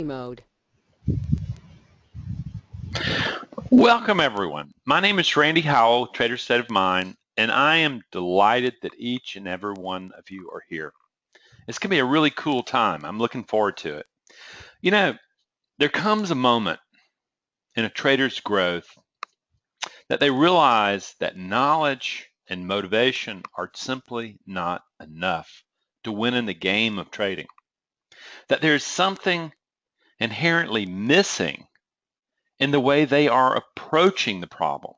mode. Welcome, everyone. My name is Randy Howell, Trader State of Mind, and I am delighted that each and every one of you are here. It's going to be a really cool time. I'm looking forward to it. You know, there comes a moment in a trader's growth that they realize that knowledge and motivation are simply not enough to win in the game of trading, that there's something inherently missing in the way they are approaching the problem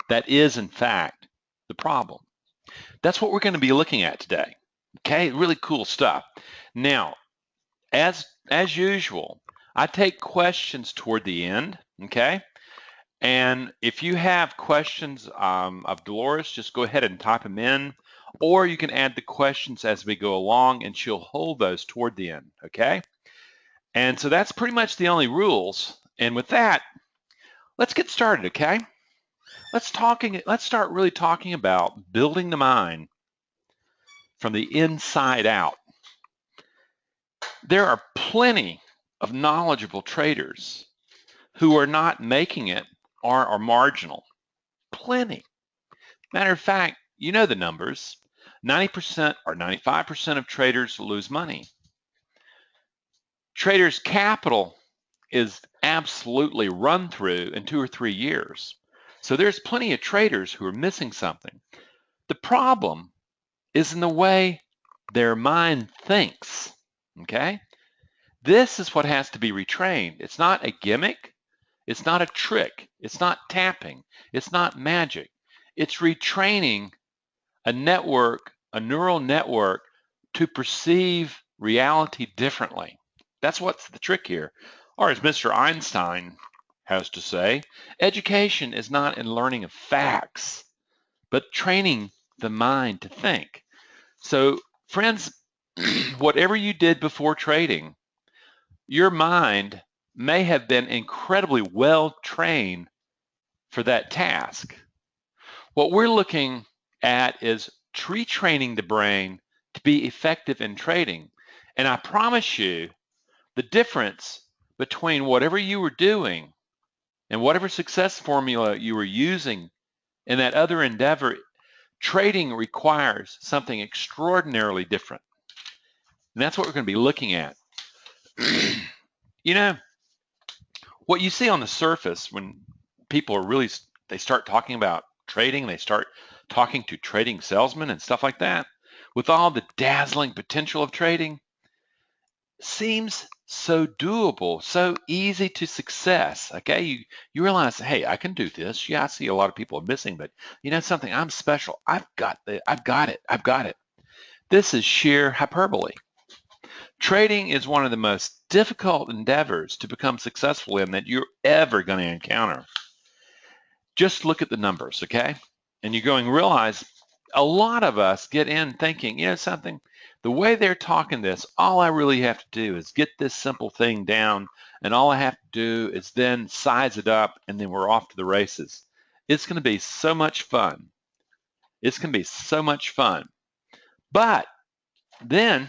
that is, in fact, the problem. That's what we're going to be looking at today. Okay, really cool stuff. Now, as usual, I take questions toward the end. Okay, and if you have questions of Dolores, just go ahead and type them in, or you can add the questions as we go along, and she'll hold those toward the end. Okay, and so that's pretty much the only rules. And with that, let's get started. Okay. Let's start really talking about building the mind from the inside out. There are plenty of knowledgeable traders who are not making it or are marginal. Plenty. Matter of fact, you know the numbers. 90% or 95% of traders lose money. Traders' capital is absolutely run through in 2 or 3 years. So there's plenty of traders who are missing something. The problem is in the way their mind thinks. Okay? This is what has to be retrained. It's not a gimmick. It's not a trick. It's not tapping. It's not magic. It's retraining a network, a neural network, to perceive reality differently. That's what's the trick here. Or as Mr. Einstein has to say, education is not in learning of facts, but training the mind to think. So, friends, whatever you did before trading, your mind may have been incredibly well trained for that task. What we're looking at is retraining the brain to be effective in trading. And I promise you, the difference between whatever you were doing and whatever success formula you were using in that other endeavor, trading requires something extraordinarily different. And that's what we're going to be looking at. You know, what you see on the surface when people are really, they start talking about trading, they start talking to trading salesmen and stuff like that, with all the dazzling potential of trading, seems so doable, so easy to success. Okay, you realize, hey, I can do this. Yeah, I see a lot of people are missing, but you know something, I'm special. I've got it. This is sheer hyperbole. Trading is one of the most difficult endeavors to become successful in that you're ever going to encounter. Just look at the numbers, okay? And you're going to realize a lot of us get in thinking, you know something, the way they're talking this, all I really have to do is get this simple thing down, and all I have to do is then size it up, and then we're off to the races. It's going to be so much fun. It's going to be so much fun. But then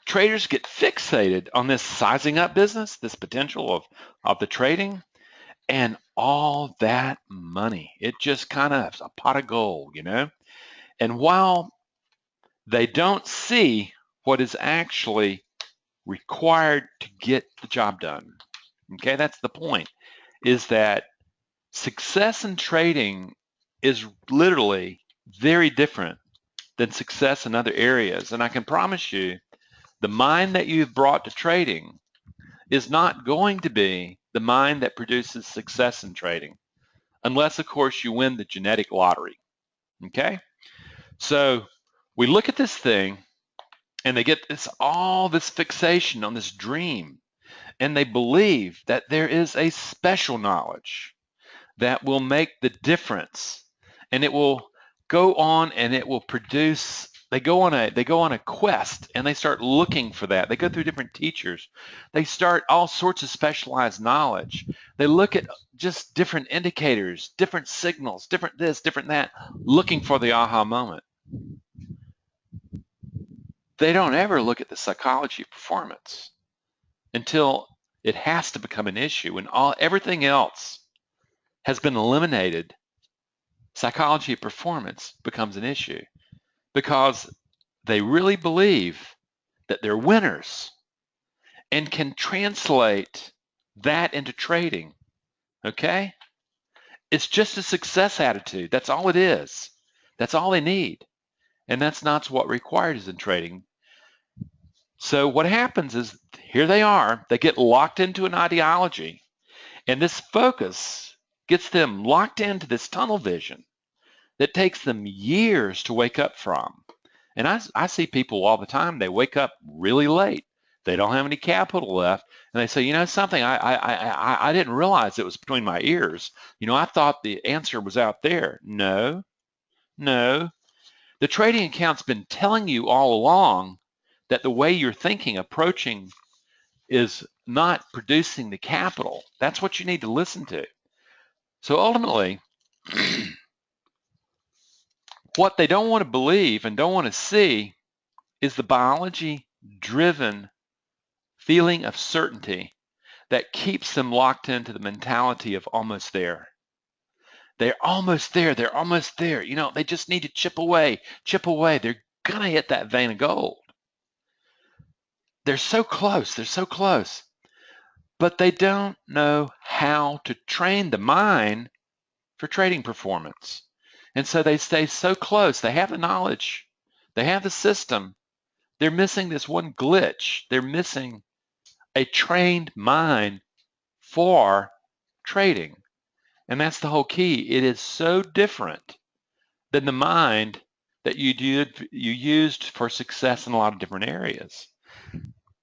traders get fixated on this sizing up business, this potential of the trading, and all that money. It just kind of is a pot of gold, you know? And while they don't see what is actually required to get the job done, okay, that's the point, is that success in trading is literally very different than success in other areas. And I can promise you, the mind that you've brought to trading is not going to be the mind that produces success in trading, unless, of course, you win the genetic lottery. Okay? So we look at this thing, and they get all this fixation on this dream, and they believe that there is a special knowledge that will make the difference, and it will go on and it will produce. They go on a quest, and they start looking for that. They go through different teachers. They start all sorts of specialized knowledge. They look at just different indicators, different signals, different this, different that, looking for the aha moment. They don't ever look at the psychology of performance. until it has to become an issue. When everything else has been eliminated, psychology of performance becomes an issue because they really believe that they're winners and can translate that into trading. Okay? It's just a success attitude. That's all it is. That's all they need. And that's not what required is in trading. So what happens is here they are, they get locked into an ideology, and this focus gets them locked into this tunnel vision that takes them years to wake up from. And I see people all the time, they wake up really late. They don't have any capital left, and they say, you know something, I didn't realize it was between my ears. You know, I thought the answer was out there. No, no. The trading account's been telling you all along that the way you're thinking, approaching, is not producing the capital. That's what you need to listen to. So ultimately, what they don't want to believe and don't want to see is the biology-driven feeling of certainty that keeps them locked into the mentality of almost there. They're almost there. They're almost there. You know, they just need to chip away, chip away. They're going to hit that vein of gold. They're so close. They're so close. But they don't know how to train the mind for trading performance. And so they stay so close. They have the knowledge. They have the system. They're missing this one glitch. They're missing a trained mind for trading. And that's the whole key. It is so different than the mind that you used for success in a lot of different areas.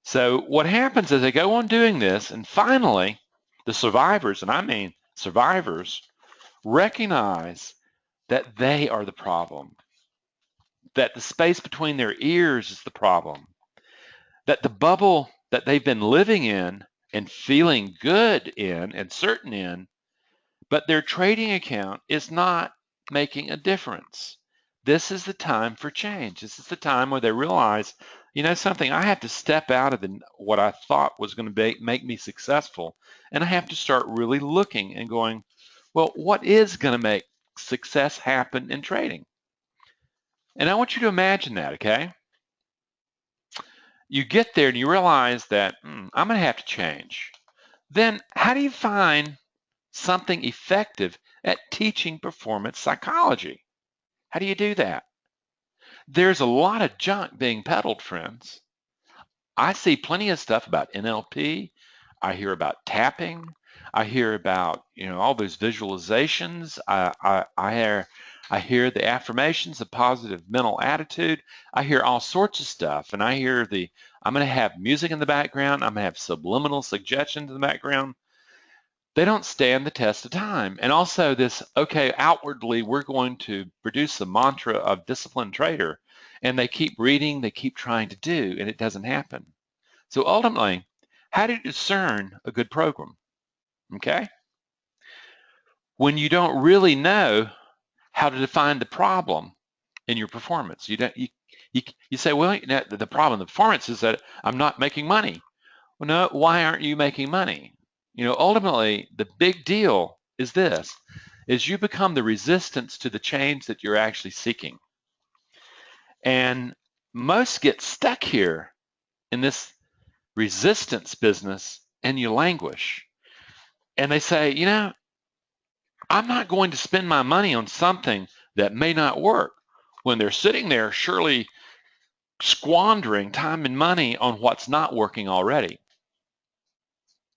So what happens is they go on doing this, and finally, the survivors, and I mean survivors, recognize that they are the problem, that the space between their ears is the problem, that the bubble that they've been living in and feeling good in and certain in, but their trading account is not making a difference. This is the time for change. This is the time where they realize, you know something, I have to step out of what I thought was going to make me successful, and I have to start really looking and going, well, what is going to make success happen in trading? And I want you to imagine that, okay? You get there and you realize that I'm going to have to change. Then how do you find something effective at teaching performance psychology? How do you do that? There's a lot of junk being peddled, friends. I see plenty of stuff about NLP. I hear about tapping. I hear about, you know, all those visualizations. I hear the affirmations, the positive mental attitude. I hear all sorts of stuff, and I hear I'm going to have music in the background. I'm going to have subliminal suggestions in the background. They don't stand the test of time. And also this, okay, outwardly, we're going to produce a mantra of disciplined trader, and they keep reading, they keep trying to do, and it doesn't happen. So ultimately, how do you discern a good program? Okay? When you don't really know how to define the problem in your performance. You say, well, the problem, the performance is that I'm not making money. Well, no, why aren't you making money? You know, ultimately, the big deal is this, is you become the resistance to the change that you're actually seeking. And most get stuck here in this resistance business, and you languish. And they say, you know, I'm not going to spend my money on something that may not work, when they're sitting there surely squandering time and money on what's not working already.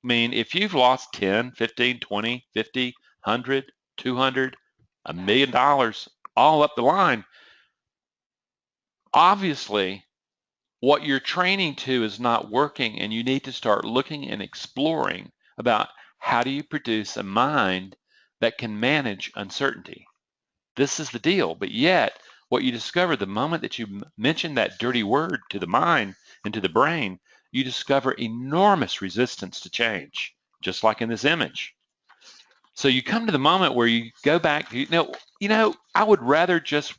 I mean, if you've lost 10, 15, 20, 50, 100, 200, $1 million all up the line, obviously what you're training to is not working, and you need to start looking and exploring about how do you produce a mind that can manage uncertainty. This is the deal. But yet, what you discover the moment that you mention that dirty word to the mind and to the brain, you discover enormous resistance to change, just like in this image. So you come to the moment where you go back, you know, I would rather just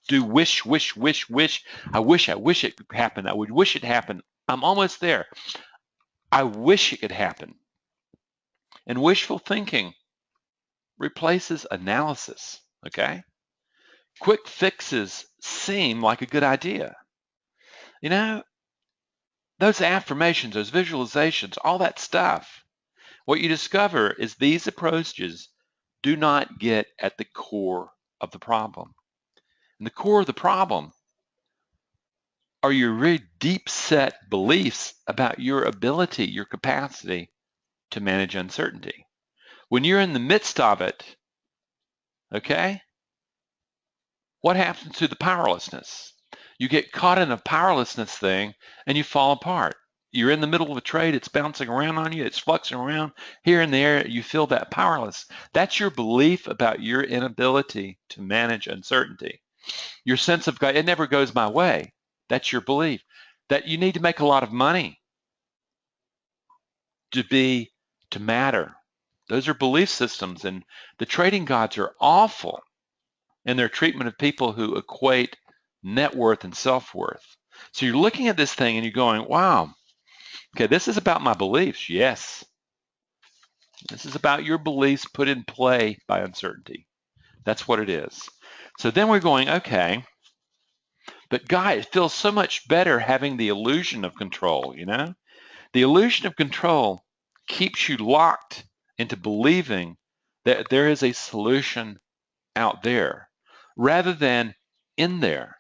do wish, wish, wish, wish. I wish it could happen. I would wish it happened. I'm almost there. I wish it could happen. And wishful thinking replaces analysis, okay? Quick fixes seem like a good idea. You know, those affirmations, those visualizations, all that stuff, what you discover is these approaches do not get at the core of the problem. And the core of the problem are your really deep set beliefs about your ability, your capacity to manage uncertainty. When you're in the midst of it, okay, what happens to the powerlessness? You get caught in a powerlessness thing and you fall apart. You're in the middle of a trade, it's bouncing around on you, it's fluxing around here and there, you feel that powerless. That's your belief about your inability to manage uncertainty. Your sense of God, it never goes my way. That's your belief. That you need to make a lot of money to matter. Those are belief systems, and the trading gods are awful in their treatment of people who equate net worth and self-worth. So you're looking at this thing and you're going, wow, okay, this is about my beliefs. Yes. This is about your beliefs put in play by uncertainty. That's what it is. So then we're going, okay, but God, it feels so much better having the illusion of control, you know? The illusion of control keeps you locked into believing that there is a solution out there rather than in there.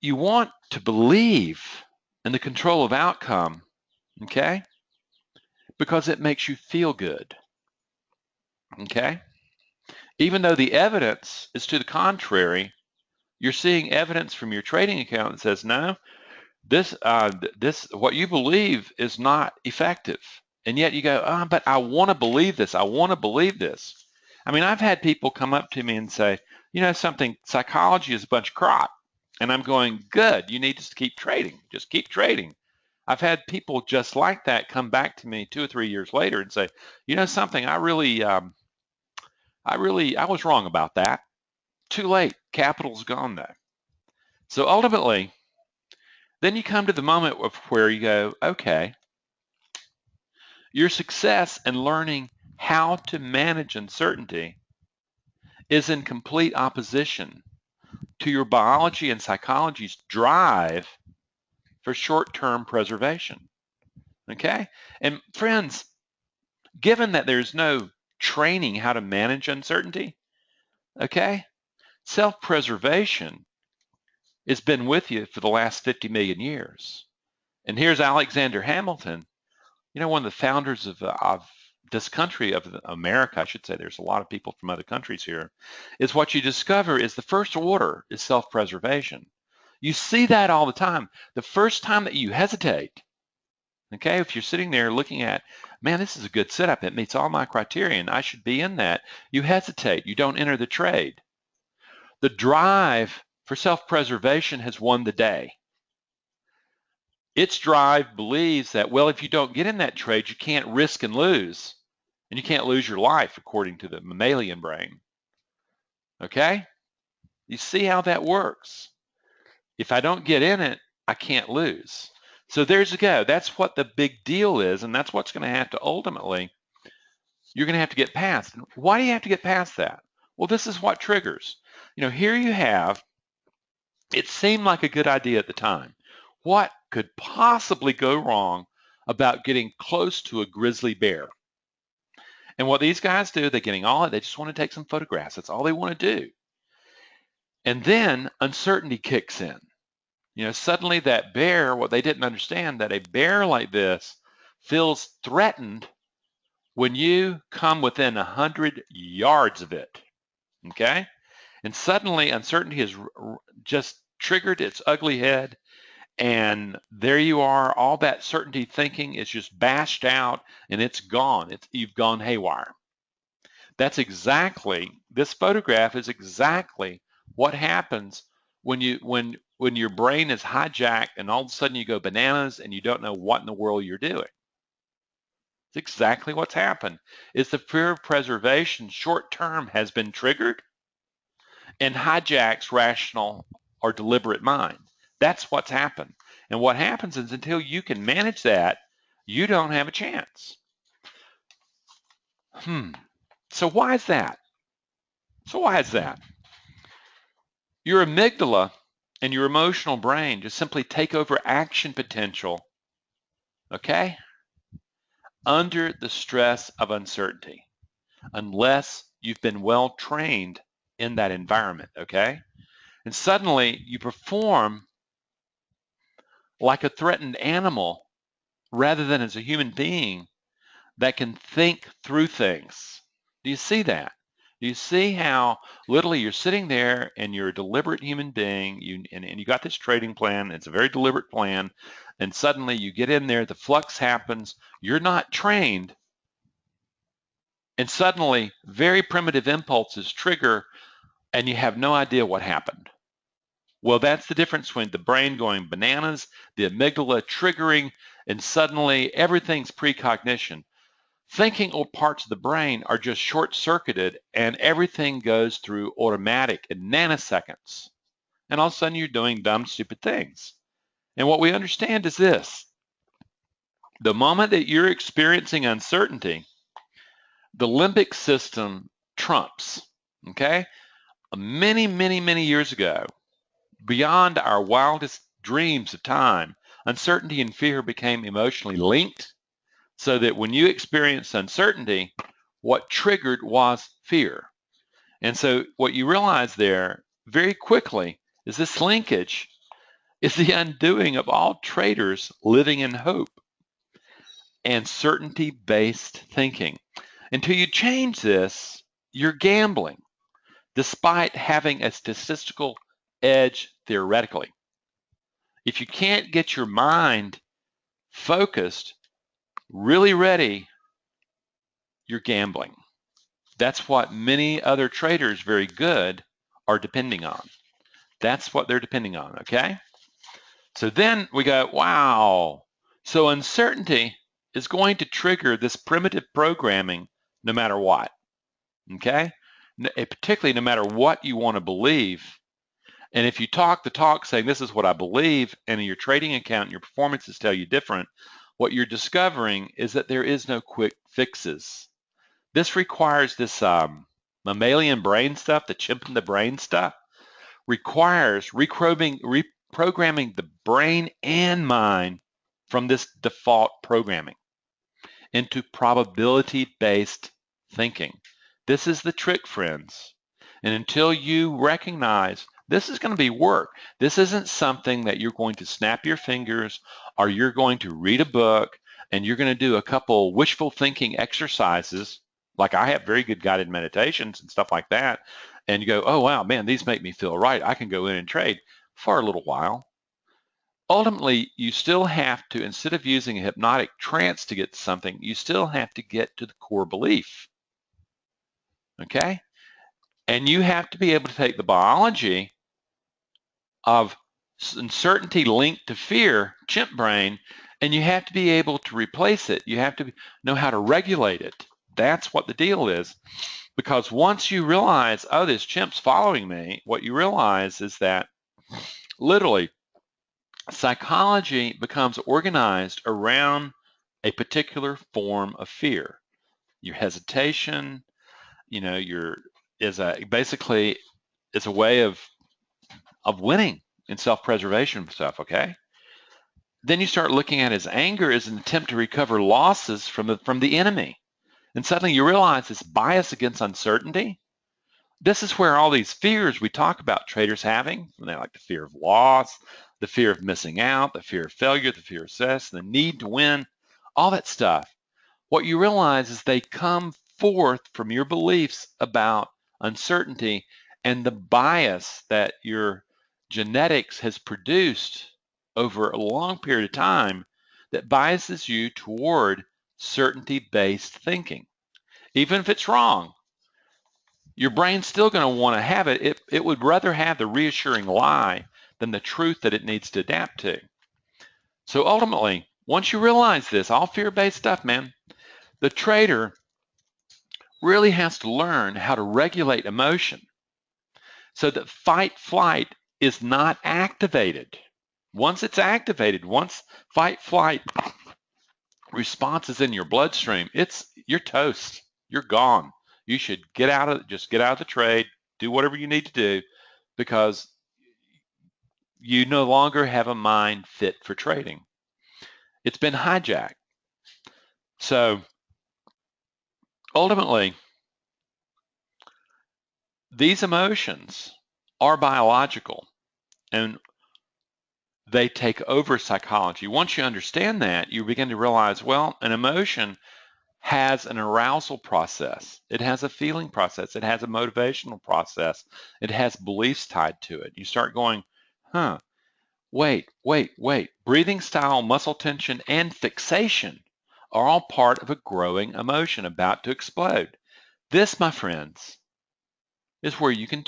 You want to believe in the control of outcome, okay? Because it makes you feel good, okay? Even though the evidence is to the contrary, you're seeing evidence from your trading account that says, no, this what you believe is not effective. And yet you go, oh, but I want to believe this. I want to believe this. I mean, I've had people come up to me and say, you know something, psychology is a bunch of crap. And I'm going, good, you need to keep trading. Just keep trading. I've had people just like that come back to me 2 or 3 years later and say, you know something, I was wrong about that. Too late. Capital's gone though. So ultimately, then you come to the moment of where you go, okay, your success in learning how to manage uncertainty is in complete opposition to your biology and psychology's drive for short-term preservation. Okay? And friends, given that there's no training how to manage uncertainty, okay, self-preservation has been with you for the last 50 million years. And here's Alexander Hamilton, you know, one of the founders of this country, of America, I should say. There's a lot of people from other countries here. Is what you discover is the first order is self-preservation. You see that all the time. The first time that you hesitate, okay, if you're sitting there looking at, man, this is a good setup, it meets all my criteria, and I should be in that, you hesitate, you don't enter the trade. The drive for self-preservation has won the day. Its drive believes that, well, if you don't get in that trade, you can't risk and lose. And you can't lose your life, according to the mammalian brain. Okay? You see how that works. If I don't get in it, I can't lose. So there's a go. That's what the big deal is, and that's what's going to have to ultimately, you're going to have to get past. And why do you have to get past that? Well, this is what triggers. You know, here you have, it seemed like a good idea at the time. What could possibly go wrong about getting close to a grizzly bear? And what these guys do, they're getting all it, they just want to take some photographs. That's all they want to do. And then uncertainty kicks in. You know, suddenly that bear, what they didn't understand, that a bear like this feels threatened when you come within 100 yards of it. Okay? And suddenly uncertainty has just triggered its ugly head. And there you are, all that certainty thinking is just bashed out and it's gone. You've gone haywire. That's exactly, this photograph is exactly what happens when your brain is hijacked and all of a sudden you go bananas and you don't know what in the world you're doing. It's exactly what's happened. Is the fear of preservation short term has been triggered and hijacks rational or deliberate mind. That's what's happened. And what happens is until you can manage that, you don't have a chance. So why is that? Your amygdala and your emotional brain just simply take over action potential, okay, under the stress of uncertainty, unless you've been well trained in that environment, okay? And suddenly you perform like a threatened animal rather than as a human being that can think through things. Do you see that? Do you see how literally you're sitting there and you're a deliberate human being, and you got this trading plan, it's a very deliberate plan, and suddenly you get in there, the flux happens, you're not trained, and suddenly very primitive impulses trigger and you have no idea what happened. Well, that's the difference between the brain going bananas, the amygdala triggering, and suddenly everything's precognition. Thinking or parts of the brain are just short-circuited and everything goes through automatic in nanoseconds. And all of a sudden you're doing dumb, stupid things. And what we understand is this. The moment that you're experiencing uncertainty, the limbic system trumps, okay? Many years ago, beyond our wildest dreams of time, uncertainty and fear became emotionally linked, so that when you experienced uncertainty, what triggered was fear. And so what you realize there very quickly is this linkage is the undoing of all traders living in hope and certainty-based thinking. Until you change this, you're gambling, despite having a statistical edge theoretically. If you can't get your mind focused, really ready, you're gambling. That's what many other traders, very good, are depending on. That's what they're depending on, okay? So then we go, wow. So uncertainty is going to trigger this primitive programming no matter what, okay? Particularly no matter what you want to believe. And if you talk the talk saying, this is what I believe, and in your trading account and your performances tell you different, what you're discovering is that there is no quick fixes. This requires this mammalian brain stuff, the chimp in the brain stuff, requires reprogramming the brain and mind from this default programming into probability-based thinking. This is the trick, friends. And until you recognize this is going to be work, this isn't something that you're going to snap your fingers or you're going to read a book and you're going to do a couple wishful thinking exercises, like I have very good guided meditations and stuff like that, and you go, oh wow, man, these make me feel right. I can go in and trade for a little while. Ultimately, you still have to, instead of using a hypnotic trance to get to something, you still have to get to the core belief. Okay? And you have to be able to take the biology of uncertainty linked to fear, chimp brain, and you have to be able to replace it. You have to know how to regulate it. That's what the deal is. Because once you realize, oh, this chimp's following me, what you realize is that literally psychology becomes organized around a particular form of fear. Your hesitation, basically it's a way of winning in self-preservation stuff, okay? Then you start looking at his anger as an attempt to recover losses from the enemy. And suddenly you realize this bias against uncertainty. This is where all these fears we talk about traders having, like the fear of loss, the fear of missing out, the fear of failure, the fear of success, the need to win, all that stuff. What you realize is they come forth from your beliefs about uncertainty and the bias that your genetics has produced over a long period of time that biases you toward certainty-based thinking. Even if it's wrong, your brain's still going to want to have it. It would rather have the reassuring lie than the truth that it needs to adapt to. So ultimately, once you realize this, all fear-based stuff, man, the trader really has to learn how to regulate emotion so that fight-flight is not activated. Once it's activated, once fight, flight response is in your bloodstream, you're toast. You're gone. You should just get out of the trade, do whatever you need to do, because you no longer have a mind fit for trading. It's been hijacked. So ultimately, these emotions are biological and they take over psychology. Once you understand that, you begin to realize, well, an emotion has an arousal process. It has a feeling process. It has a motivational process. It has beliefs tied to it. You start going, huh, wait. Breathing style, muscle tension, and fixation are all part of a growing emotion about to explode. This, my friends, is where you can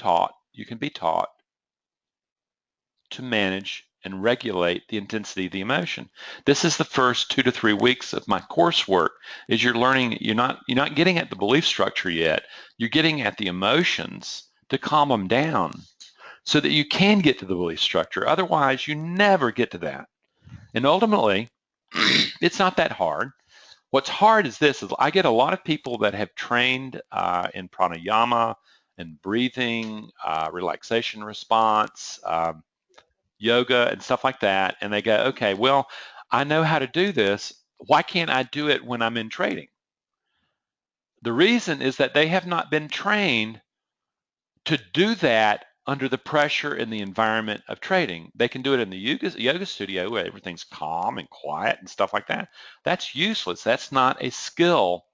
be taught to manage and regulate the intensity of the emotion. This is the first 2 to 3 weeks of my coursework. Is you're learning, you're not getting at the belief structure yet. You're getting at the emotions to calm them down so that you can get to the belief structure. Otherwise, you never get to that. And ultimately, it's not that hard. What's hard is this: is I get a lot of people that have trained in pranayama and breathing, relaxation response, yoga and stuff like that, and they go, okay, well, I know how to do this. Why can't I do it when I'm in trading? The reason is that they have not been trained to do that under the pressure in the environment of trading. They can do it in the yoga studio where everything's calm and quiet and stuff like that. That's useless. That's not a skill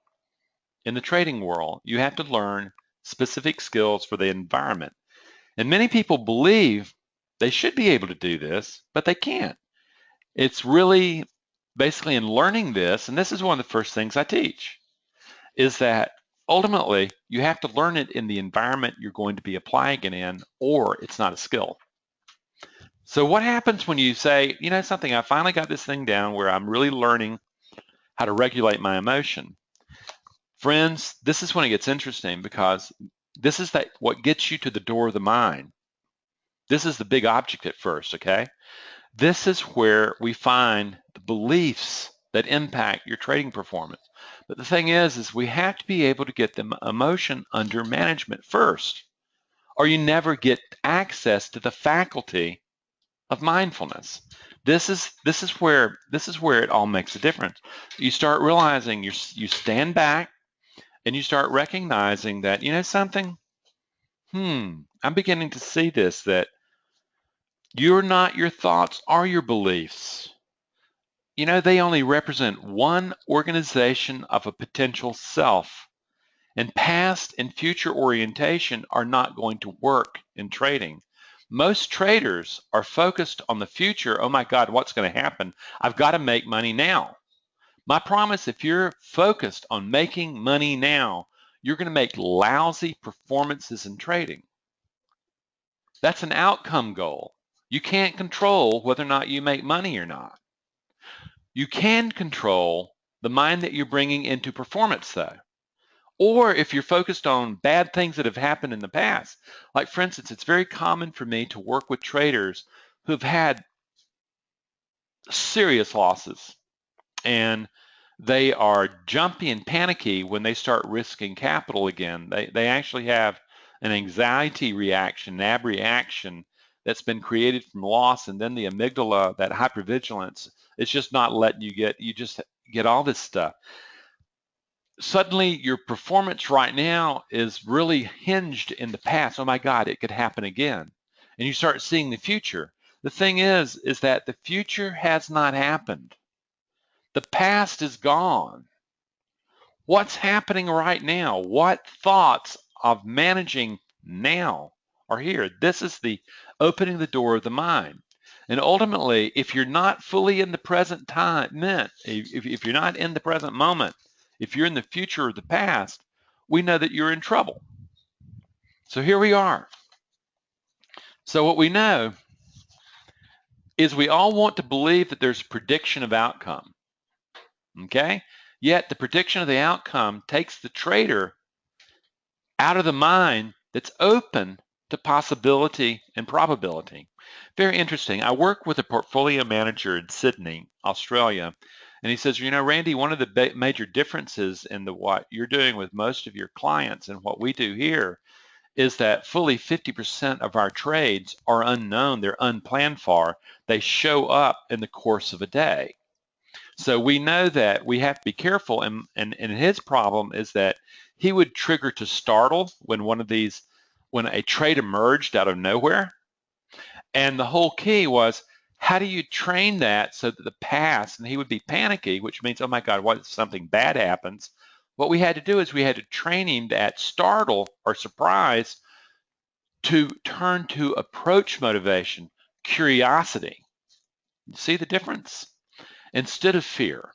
in the trading world. You have to learn specific skills for the environment. And many people believe they should be able to do this, but they can't. It's really basically in learning this, and this is one of the first things I teach, is that ultimately you have to learn it in the environment you're going to be applying it in, or it's not a skill. So what happens when you say, you know something, I finally got this thing down where I'm really learning how to regulate my emotion? Friends, this is when it gets interesting, because this is what gets you to the door of the mind. This is the big object at first, okay? This is where we find the beliefs that impact your trading performance. But the thing is we have to be able to get the emotion under management first, or you never get access to the faculty of mindfulness. This is where it all makes a difference. You start realizing you stand back and you start recognizing that, you know something, I'm beginning to see this, that you're not your thoughts or your beliefs. You know, they only represent one organization of a potential self, and past and future orientation are not going to work in trading. Most traders are focused on the future. Oh my God, what's going to happen? I've got to make money now. My promise, if you're focused on making money now, you're going to make lousy performances in trading. That's an outcome goal. You can't control whether or not you make money or not. You can control the mind that you're bringing into performance, though. Or if you're focused on bad things that have happened in the past, like for instance, it's very common for me to work with traders who've had serious losses, and they are jumpy and panicky when they start risking capital again. They actually have an anxiety reaction, an abreaction that's been created from loss, and then the amygdala, that hypervigilance, it's just not letting you just get all this stuff. Suddenly your performance right now is really hinged in the past. Oh my God, it could happen again. And you start seeing the future. The thing is that the future has not happened. The past is gone. What's happening right now? What thoughts of managing now are here? This is the opening the door of the mind. And ultimately, if you're not fully in the present time, if you're not in the present moment, if you're in the future or the past, we know that you're in trouble. So here we are. So what we know is we all want to believe that there's a prediction of outcome. Okay? Yet the prediction of the outcome takes the trader out of the mind that's open to possibility and probability. Very interesting. I work with a portfolio manager in Sydney, Australia, and he says, Randy, one of the major differences in what you're doing with most of your clients and what we do here is that fully 50% of our trades are unknown, they're unplanned for, they show up in the course of a day. So we know that we have to be careful, and his problem is that he would trigger to startle when a trade emerged out of nowhere. And the whole key was, how do you train that so that the past, and he would be panicky, which means, oh my God, what if something bad happens? What we had to do is we had to train him at startle or surprise to turn to approach motivation, curiosity. You see the difference? Instead of fear,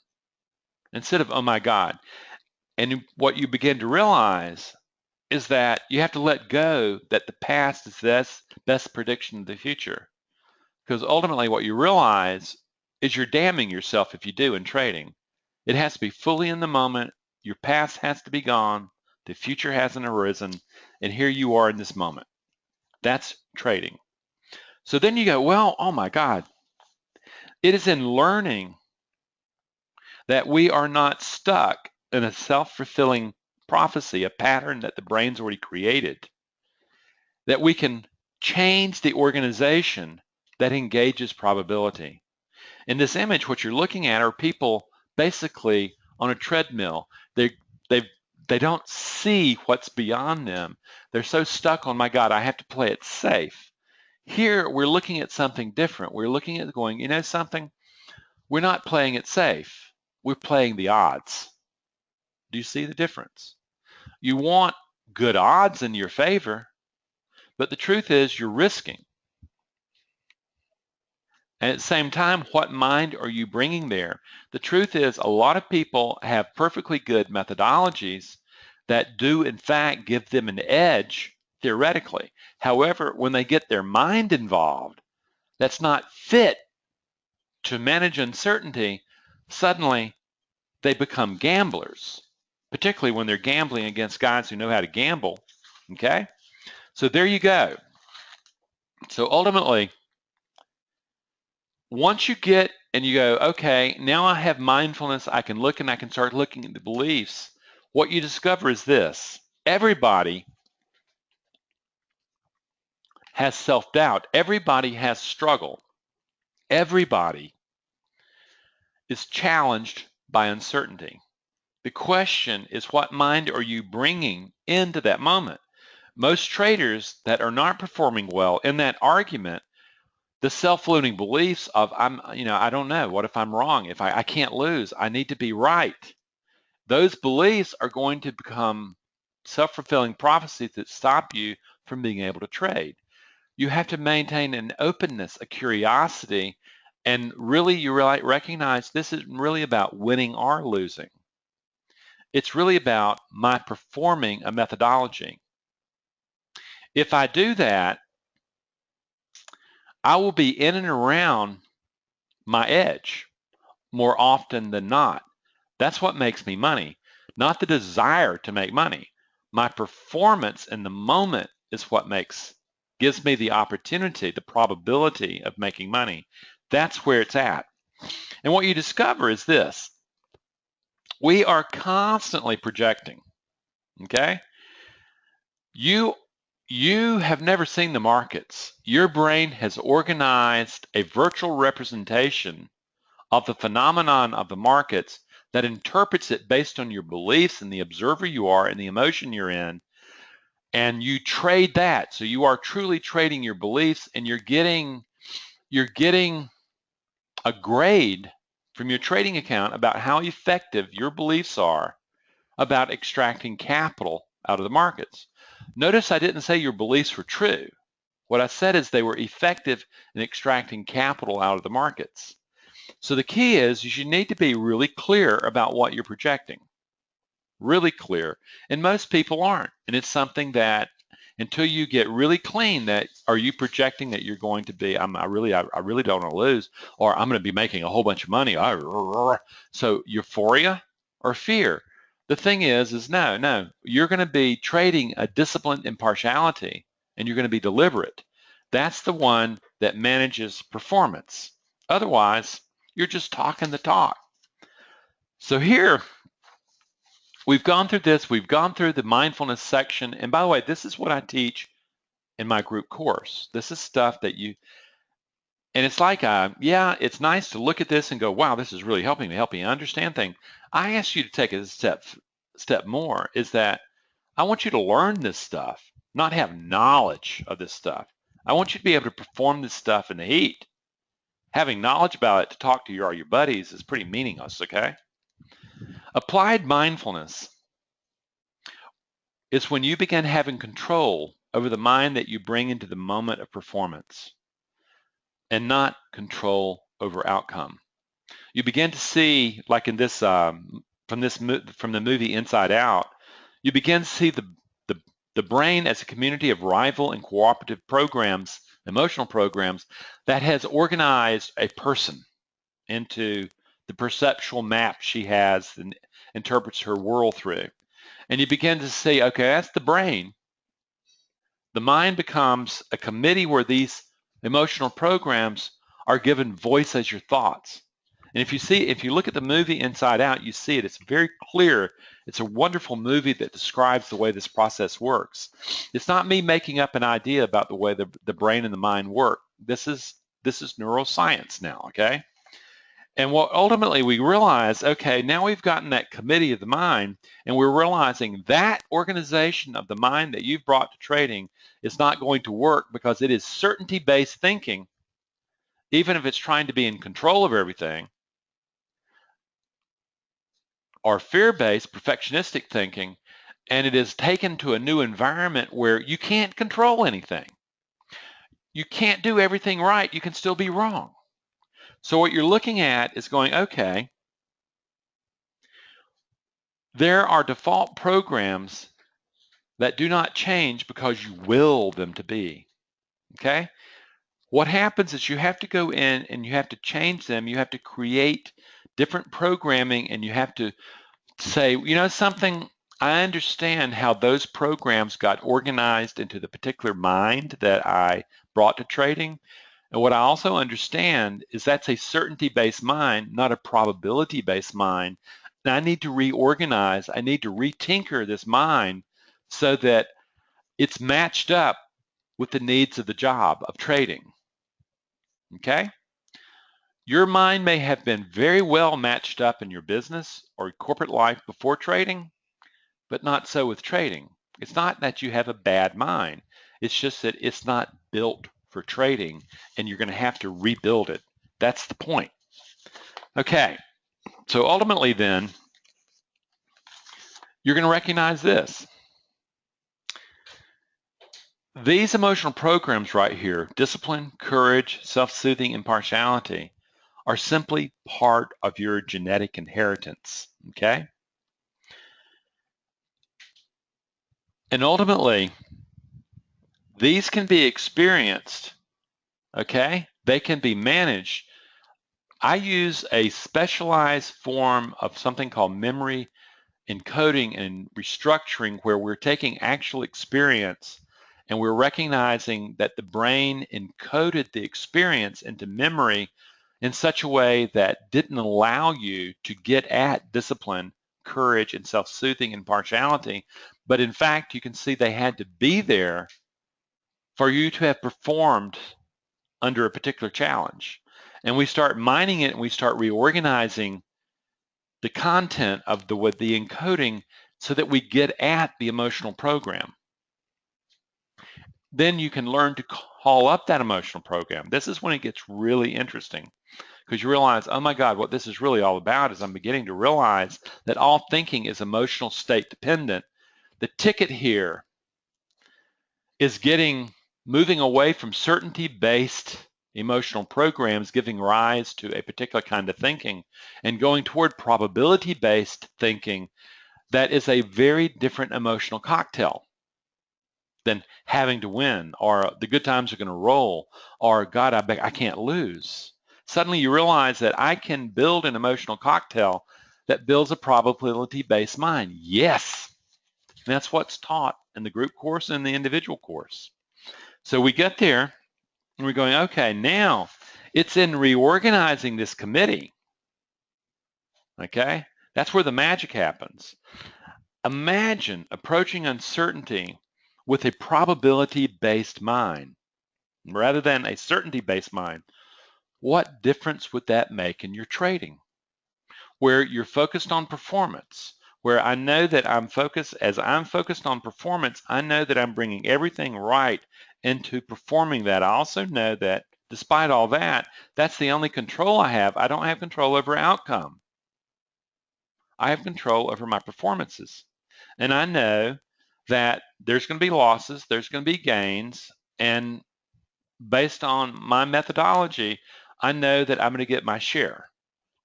instead of, oh my God. And what you begin to realize is that you have to let go that the past is the best prediction of the future. Because ultimately what you realize is you're damning yourself if you do in trading. It has to be fully in the moment. Your past has to be gone. The future hasn't arisen. And here you are in this moment. That's trading. So then you go, well, oh my God. It is in learning that we are not stuck in a self-fulfilling prophecy, a pattern that the brain's already created, that we can change the organization that engages probability. In this image, what you're looking at are people basically on a treadmill. They don't see what's beyond them. They're so stuck on, my God, I have to play it safe. Here, we're looking at something different. We're looking at going, you know something? We're not playing it safe. We're playing the odds. Do you see the difference? You want good odds in your favor, but the truth is you're risking. And at the same time, what mind are you bringing there? The truth is a lot of people have perfectly good methodologies that do, in fact, give them an edge theoretically. However, when they get their mind involved, that's not fit to manage uncertainty, suddenly they become gamblers, particularly when they're gambling against guys who know how to gamble. Okay? So there you go. So ultimately, once you get and you go, okay, now I have mindfulness, I can look and I can start looking at the beliefs, what you discover is this. Everybody has self-doubt. Everybody has struggle. Everybody is challenged by uncertainty. The question is, what mind are you bringing into that moment? Most traders that are not performing well in that argument, the self-limiting beliefs of I don't know, what if I'm wrong? If I can't lose, I need to be right. Those beliefs are going to become self-fulfilling prophecies that stop you from being able to trade. You have to maintain an openness, a curiosity, and really you recognize this isn't really about winning or losing. It's really about my performing a methodology. If I do that, I will be in and around my edge more often than not. That's what makes me money, not the desire to make money. My performance in the moment is what gives me the opportunity, the probability of making money. That's where it's at. And what you discover is this. We are constantly projecting, okay? You have never seen the markets. Your brain has organized a virtual representation of the phenomenon of the markets that interprets it based on your beliefs and the observer you are and the emotion you're in, and you trade that. So you are truly trading your beliefs, and you're getting a grade from your trading account about how effective your beliefs are about extracting capital out of the markets. Notice I didn't say your beliefs were true. What I said is they were effective in extracting capital out of the markets. So the key is you need to be really clear about what you're projecting. Really clear. And most people aren't. And it's something that until you get really clean, that are you projecting that you're going to be, I really don't want to lose, or I'm going to be making a whole bunch of money. So euphoria or fear. The thing is no, you're going to be trading a disciplined impartiality and you're going to be deliberate. That's the one that manages performance. Otherwise, you're just talking the talk. So here, we've gone through this. We've gone through the mindfulness section. And by the way, this is what I teach in my group course. This is stuff that and it's like, yeah, it's nice to look at this and go, wow, this is really helping me understand things. I ask you to take a step more, is that I want you to learn this stuff, not have knowledge of this stuff. I want you to be able to perform this stuff in the heat. Having knowledge about it to talk to your buddies is pretty meaningless, okay? Applied mindfulness is when you begin having control over the mind that you bring into the moment of performance and not control over outcome. You begin to see, like in this, from the movie Inside Out, you begin to see the brain as a community of rival and cooperative programs, emotional programs, that has organized a person into the perceptual map she has and interprets her world through. And you begin to see, okay, that's the brain. The mind becomes a committee where these emotional programs are given voice as your thoughts. And if you look at the movie Inside Out, you see it. It's very clear. It's a wonderful movie that describes the way this process works. It's not me making up an idea about the way the brain and the mind work. This is neuroscience now, okay? And what ultimately we realize, okay, now we've gotten that committee of the mind, and we're realizing that organization of the mind that you've brought to trading is not going to work because it is certainty-based thinking, even if it's trying to be in control of everything, or fear-based perfectionistic thinking, and it is taken to a new environment where you can't control anything. You can't do everything right. You can still be wrong. So what you're looking at is going, okay, there are default programs that do not change because you will them to be, okay? What happens is you have to go in and you have to change them. You have to create different programming, and you have to say, you know something, I understand how those programs got organized into the particular mind that I brought to trading. And what I also understand is that's a certainty-based mind, not a probability-based mind. And I need to reorganize, I need to retinker this mind so that it's matched up with the needs of the job of trading, okay? Your mind may have been very well matched up in your business or corporate life before trading, but not so with trading. It's not that you have a bad mind. It's just that it's not built for trading, and you're going to have to rebuild it. That's the point. Okay, so ultimately then, you're going to recognize this. These emotional programs right here, discipline, courage, self-soothing, impartiality, are simply part of your genetic inheritance, okay? And ultimately, these can be experienced, okay? They can be managed. I use a specialized form of something called memory encoding and restructuring, where we're taking actual experience and we're recognizing that the brain encoded the experience into memory in such a way that didn't allow you to get at discipline, courage, and self-soothing and partiality. But in fact, you can see they had to be there for you to have performed under a particular challenge. And we start mining it, and we start reorganizing the content of the encoding so that we get at the emotional program. Then you can learn to call up that emotional program. This is when it gets really interesting, because you realize, oh my God, what this is really all about is I'm beginning to realize that all thinking is emotional state dependent. The ticket here is moving away from certainty-based emotional programs giving rise to a particular kind of thinking and going toward probability-based thinking that is a very different emotional cocktail than having to win, or the good times are going to roll, or God, I can't lose. Suddenly you realize that I can build an emotional cocktail that builds a probability-based mind. Yes, and that's what's taught in the group course and the individual course. So we get there and we're going, okay, now it's in reorganizing this committee. Okay, that's where the magic happens. Imagine approaching uncertainty with a probability-based mind rather than a certainty-based mind. What difference would that make in your trading? Where you're focused on performance, where I know that as I'm focused on performance, I know that I'm bringing everything right into performing that. I also know that despite all that, that's the only control I have. I don't have control over outcome. I have control over my performances. And I know that there's going to be losses, there's going to be gains, and based on my methodology, I know that I'm going to get my share.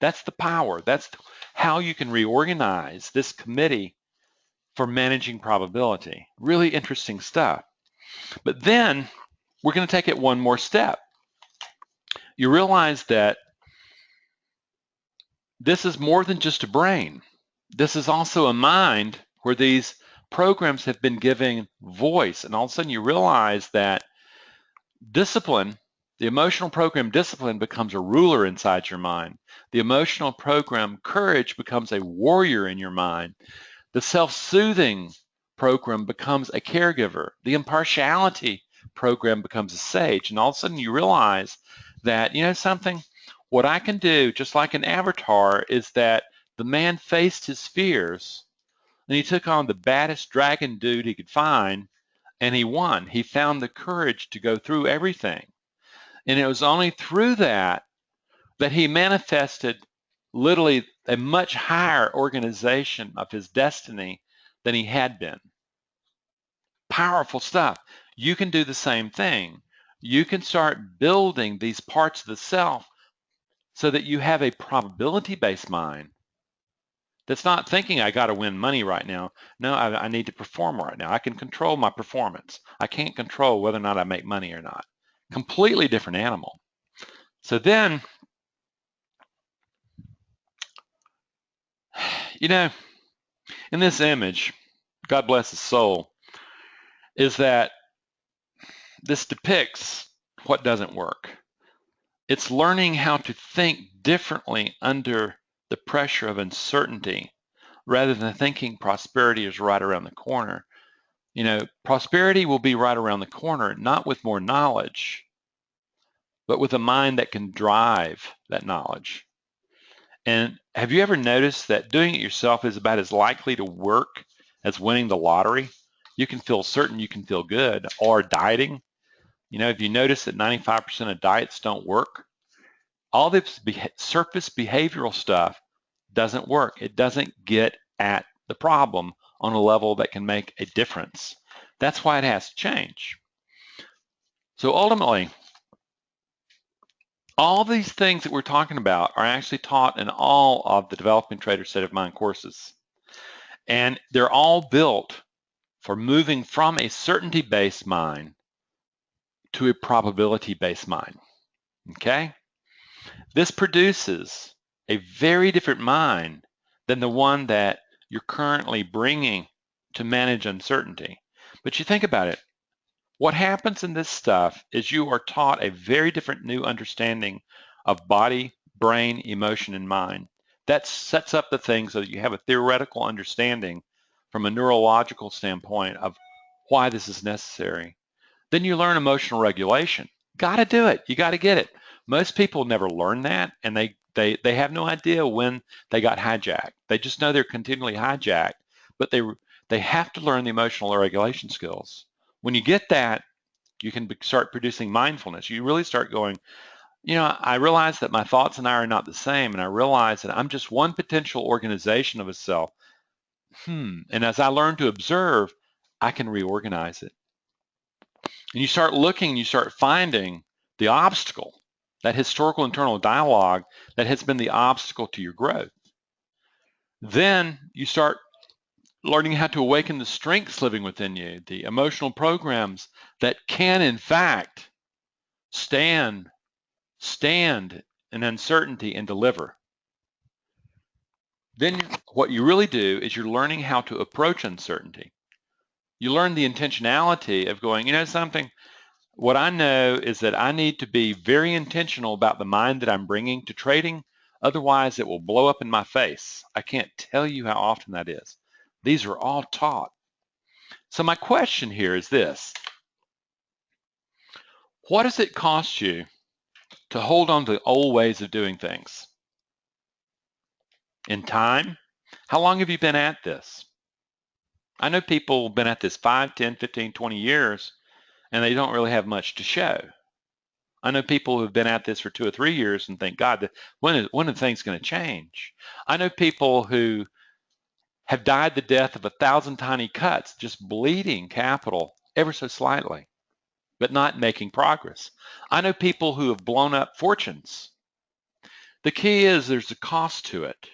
That's the power. That's how you can reorganize this committee for managing probability. Really interesting stuff. But then we're going to take it one more step. You realize that this is more than just a brain. This is also a mind where these programs have been given voice. And all of a sudden you realize that discipline, the emotional program discipline, becomes a ruler inside your mind. The emotional program courage becomes a warrior in your mind. The self-soothing program becomes a caregiver. The impartiality program becomes a sage. And all of a sudden you realize that, you know something, what I can do, just like an avatar, is that the man faced his fears and he took on the baddest dragon dude he could find and he won. He found the courage to go through everything. And it was only through that that he manifested literally a much higher organization of his destiny than he had been. Powerful stuff. You can do the same thing. You can start building these parts of the self so that you have a probability-based mind that's not thinking I got to win money right now. No, I need to perform right now. I can control my performance. I can't control whether or not I make money or not. Completely different animal. So then, you know, in this image, God bless his soul, is that this depicts what doesn't work. It's learning how to think differently under the pressure of uncertainty rather than thinking prosperity is right around the corner. You know, prosperity will be right around the corner, not with more knowledge, but with a mind that can drive that knowledge. And have you ever noticed that doing it yourself is about as likely to work as winning the lottery? You can feel certain you can feel good. Or dieting. You know, if you notice that 95% of diets don't work, all this surface behavioral stuff doesn't work. It doesn't get at the problem on a level that can make a difference. That's why it has to change. So ultimately, all these things that we're talking about are actually taught in all of the Developing Trader State of Mind courses. And they're all built for moving from a certainty-based mind to a probability-based mind. Okay? This produces a very different mind than the one that you're currently bringing to manage uncertainty. But you think about it. What happens in this stuff is you are taught a very different new understanding of body, brain, emotion, and mind. That sets up the thing so that you have a theoretical understanding from a neurological standpoint of why this is necessary. Then you learn emotional regulation. Got to do it. You got to get it. Most people never learn that, and they have no idea when they got hijacked. They just know they're continually hijacked, but they have to learn the emotional regulation skills. When you get that, you can start producing mindfulness. You really start going, you know, I realize that my thoughts and I are not the same, and I realize that I'm just one potential organization of a self. And as I learn to observe, I can reorganize it. And you start looking, you start finding the obstacle, that historical internal dialogue that has been the obstacle to your growth. Then you start learning how to awaken the strengths living within you, the emotional programs that can, in fact, stand in uncertainty and deliver. Then what you really do is you're learning how to approach uncertainty. You learn the intentionality of going, you know something, What I know is that I need to be very intentional about the mind that I'm bringing to trading. Otherwise, it will blow up in my face. I can't tell you how often that is. These are all taught. So my question here is this. What does it cost you to hold on to old ways of doing things? In time? How long have you been at this? I know people have been at this 5, 10, 15, 20 years, and they don't really have much to show. I know people who have been at this for 2 or 3 years and think, God, when are things going to change? I know people who have died the death of 1,000 tiny cuts, just bleeding capital ever so slightly, but not making progress. I know people who have blown up fortunes. The key is there's a cost to it.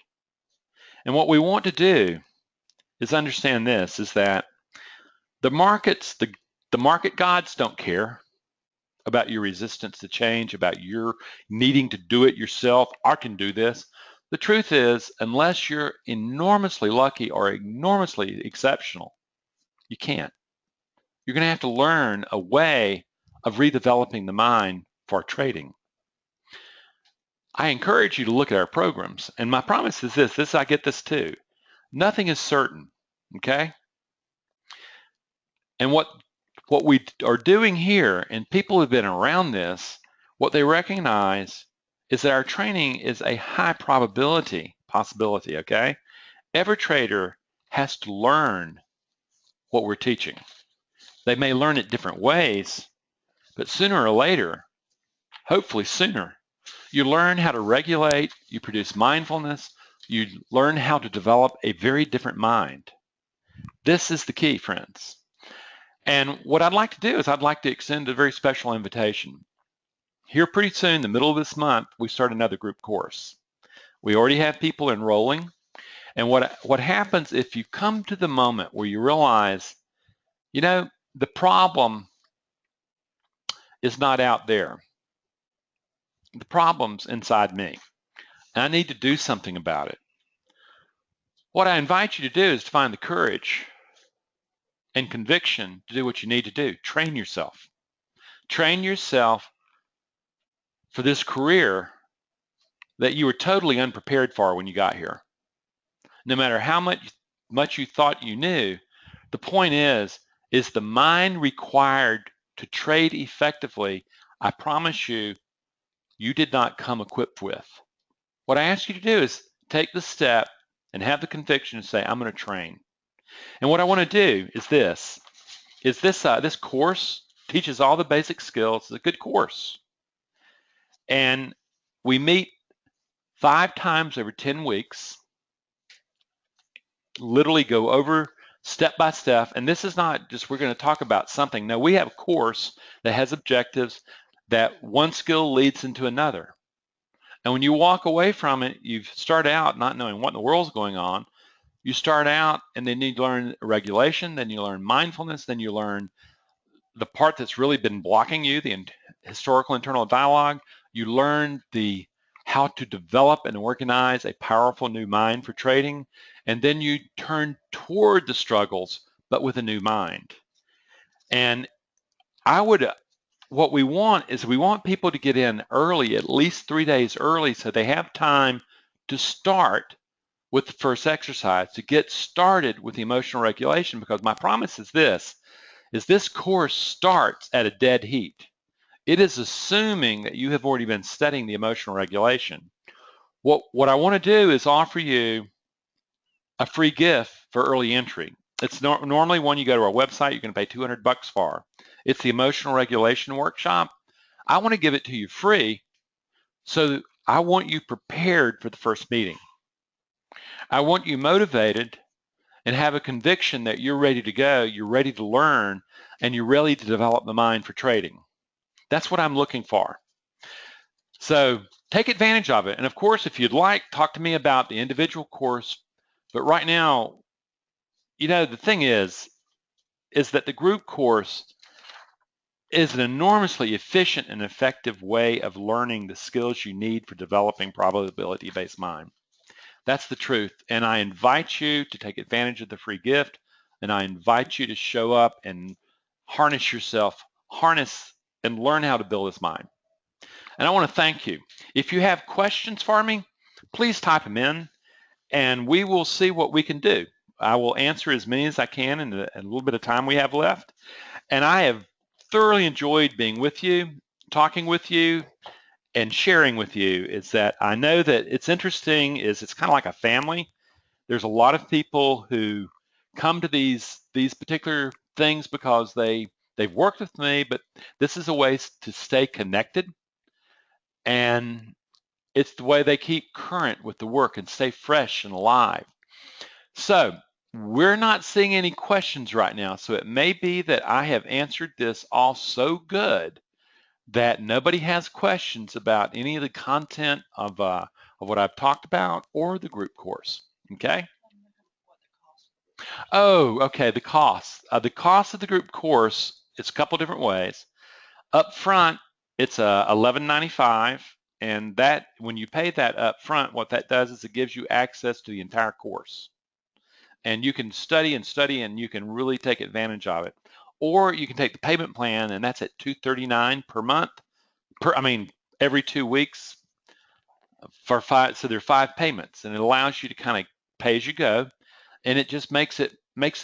And what we want to do is understand this, is that the markets, the market gods don't care about your resistance to change, about your needing to do it yourself. I can do this. The truth is, unless you're enormously lucky or enormously exceptional, you can't. You're going to have to learn a way of redeveloping the mind for trading. I encourage you to look at our programs. And my promise is this I get this too. Nothing is certain, okay? And what we are doing here, and people who've been around this, what they recognize is that our training is a high probability possibility, okay? Every trader has to learn what we're teaching. They may learn it different ways, but sooner or later, hopefully sooner, you learn how to regulate, you produce mindfulness, you learn how to develop a very different mind. This is the key, friends. And what I'd like to do is I'd like to extend a very special invitation. Here pretty soon, the middle of this month, we start another group course. We already have people enrolling. And what happens if you come to the moment where you realize, the problem is not out there. The problem's inside me. And I need to do something about it. What I invite you to do is to find the courage and conviction to do what you need to do. Train yourself. Train yourself for this career that you were totally unprepared for when you got here. No matter how much you thought you knew, the point is the mind required to trade effectively? I promise you, you did not come equipped with. What I ask you to do is take the step and have the conviction to say, I'm going to train. And what I want to do is this course teaches all the basic skills. It's a good course. And we meet 5 times over 10 weeks, literally go over step by step. And this is not just we're going to talk about something. No, we have a course that has objectives that one skill leads into another. And when you walk away from it, you start out not knowing what in the world's going on. You start out and then you learn regulation, then you learn mindfulness, then you learn the part that's really been blocking you, the historical internal dialogue. You learn how to develop and organize a powerful new mind for trading, and then you turn toward the struggles, but with a new mind. And what we want is we want people to get in early, at least 3 days early, so they have time to start with the first exercise, to get started with the emotional regulation, because my promise is this course starts at a dead heat. It is assuming that you have already been studying the emotional regulation. What I want to do is offer you a free gift for early entry. It's normally when you go to our website, you're going to pay $200 for. It's the emotional regulation workshop. I want to give it to you free, so I want you prepared for the first meeting. I want you motivated and have a conviction that you're ready to go, you're ready to learn, and you're ready to develop the mind for trading. That's what I'm looking for. So take advantage of it. And of course, if you'd like, talk to me about the individual course. But right now, the thing is that the group course is an enormously efficient and effective way of learning the skills you need for developing probability-based mind. That's the truth. And I invite you to take advantage of the free gift, and I invite you to show up and harness and learn how to build his mind. And I want to thank you. If you have questions for me, please type them in, and we will see what we can do. I will answer as many as I can in a little bit of time we have left. And I have thoroughly enjoyed being with you, talking with you, and sharing with you. Is that I know that it's interesting, it's kind of like a family. There's a lot of people who come to these particular things because they've worked with me, but this is a way to stay connected, and it's the way they keep current with the work and stay fresh and alive. So we're not seeing any questions right now, so it may be that I have answered this all so good that nobody has questions about any of the content of what I've talked about or the group course. Okay. Oh, okay. The cost. The cost of the group course, it's a couple different ways. Up front, it's $11.95, and that when you pay that up front, what that does is it gives you access to the entire course, and you can study and study, and you can really take advantage of it. Or you can take the payment plan, and that's at $239 per month. Every 2 weeks for 5. So there are 5 payments, and it allows you to kind of pay as you go, and it just makes the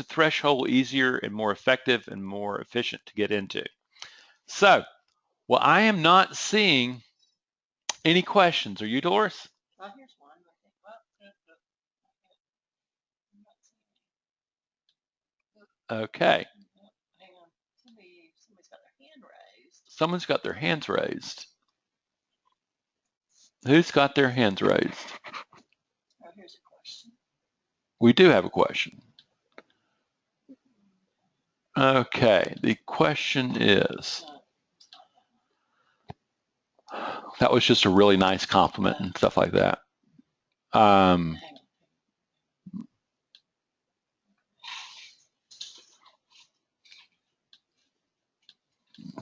threshold easier and more effective and more efficient to get into. So, well, I am not seeing any questions. Are you, Dolores? Here's one. Okay. Hang on. Somebody's got their hand raised. Someone's got their hands raised. Who's got their hands raised? Oh, here's a question. We do have a question. Okay, the question is, that was just a really nice compliment and stuff like that.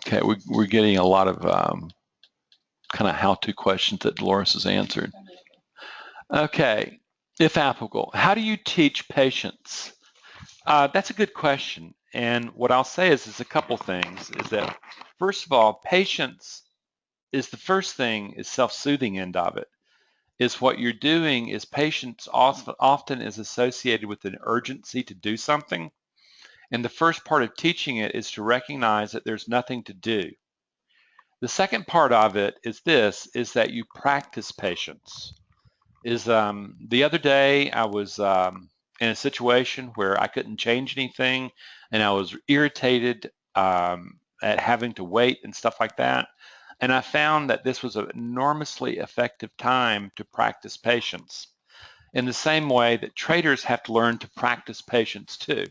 Okay, we're getting a lot of kind of how-to questions that Dolores has answered. Okay, if applicable, how do you teach patience? That's a good question. And what I'll say is a couple things. Is that, first of all, patience is the first thing, is self-soothing end of it. Is what you're doing is patience often is associated with an urgency to do something. And the first part of teaching it is to recognize that there's nothing to do. The second part of it is that you practice patience. The other day I was in a situation where I couldn't change anything, and I was irritated at having to wait and stuff like that. And I found that this was an enormously effective time to practice patience, in the same way that traders have to learn to practice patience too.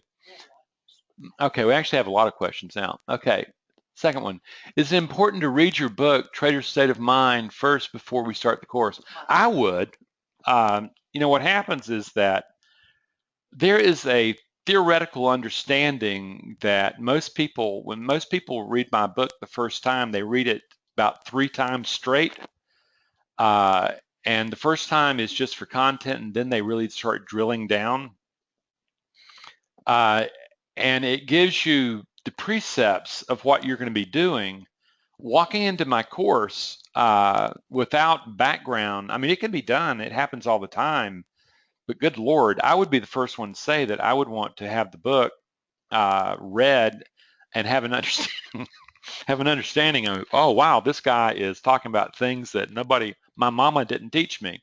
Okay, we actually have a lot of questions now. Okay, second one. Is it important to read your book, Trader's State of Mind, first before we start the course? I would. What happens is that there is a theoretical understanding that when most people read my book the first time, they read it about 3 times straight. And the first time is just for content, and then they really start drilling down. And it gives you the precepts of what you're going to be doing. Walking into my course without background, it can be done. It happens all the time. But good Lord, I would be the first one to say that I would want to have the book read and have an understanding of, oh, wow, this guy is talking about things that my mama didn't teach me.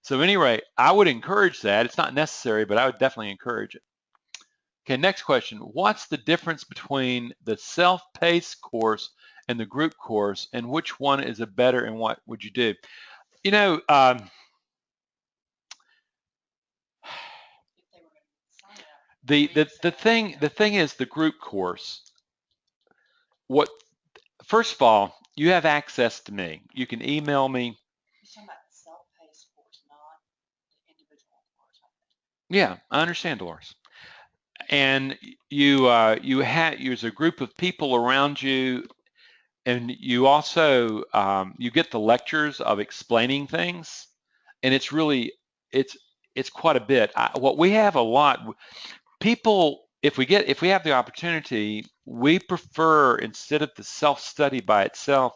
So anyway, I would encourage that. It's not necessary, but I would definitely encourage it. Okay, next question. What's the difference between the self-paced course and the group course, and which one is a better, and what would you do? The thing is, the group course, first of all, you have access to me. You can email me. You're talking about the self-paced course, not the individual course. Yeah, I understand, Dolores. And there's a group of people around you, and you also you get the lectures of explaining things, and it's quite a bit. What we have a lot, people if we have the opportunity, we prefer, instead of the self-study by itself,